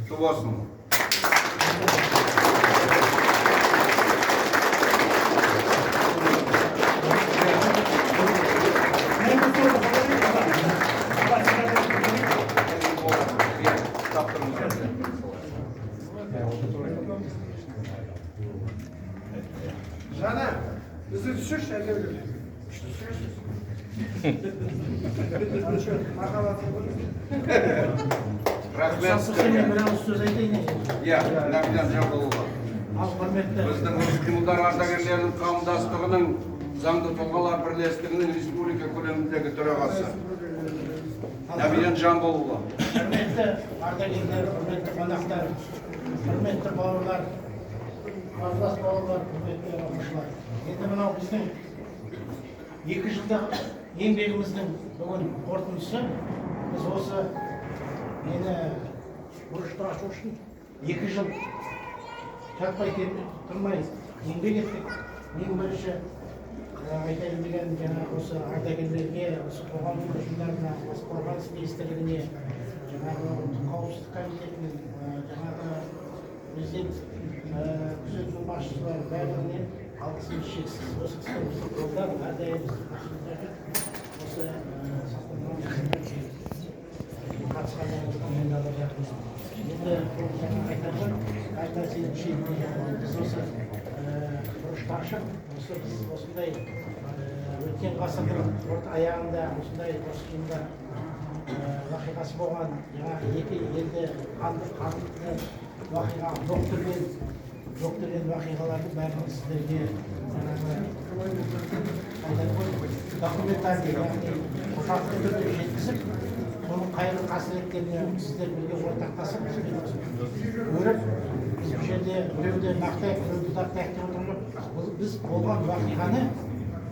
құтты болсын. Жана, бізді түсірші әлеулі. Рахмет. Сөз айтайын. Иә, Нәбиден Жамбылұлы. Ал құрметті Біздің іс-қимылдар ардагерлерінің қауымдастығының заңды тұлғалар бірлестігінің республика көлеміндегі төрағасы. Нәбиден Жамбылұлы. құрметті ардагерлер, құрметті қонақтар, құрметті бауырлар, бауырлас бауырлар, құрметті оқушылар. Енді мынау біздің 2 жылдық еңбегіміздің бүгін қорытындысы. Біз осы мені бұрышты ашу үшін 2 жыл жатпай тұрмай еңбек еттік. Ең бірінші айтайын деген жаңағы осы ардагерлерге, осы қоғамдық ұйымдарына, осы қорғаныс министрлігіне, жаңағы ұлттық қауіпсіздік комитетінің, жаңағы президент күзетінің басшылары бәріне алғысымыз шексіз. Осы кісілер бізді қолдап, әрдайым осы қатысқандарыңызға рахмет. Енді жаңа айтатын қайта сенің шетіне біз осы бұрышты ашып, біз осындай өткен ғасырдың орта аяғында осындай ұрыс-қимылдар уақиғасы болған жаңағы екі елді қанды уақиға доктырген уақиғалардың бәрін сіздерге документальный, яғни құжатты түрде жеткізіп, соның қайғы қасіреттеріне сіздер бірге ортақтасып, көріп, біз бұл жерде біреуді мақтайық, біреуді дақтайық деп отырмыз. Біз болған уақиғаны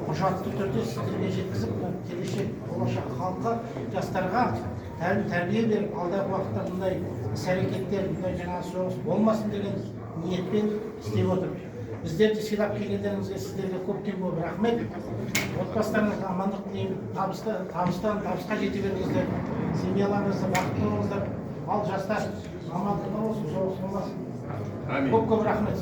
құжатты түрде сіздерге жеткізіп, келешек болашақ халқы, жастарға тәрбие беріп, алдағы уақытта бұндай іс-әрекеттер, бұндай жаңағы соғыс болмасын деген ниетпен істеп отыр. Біздерді сыйлап келгендеріңізге сіздерге көптен көп рахмет. Отбасыларыңызға амандық тілеймін, табысқа жете беріңіздер, семьяларыңызды бақытты болыңыздар. Ал жастар амандықта болсын, соғыс болмасын. Көп рахмет.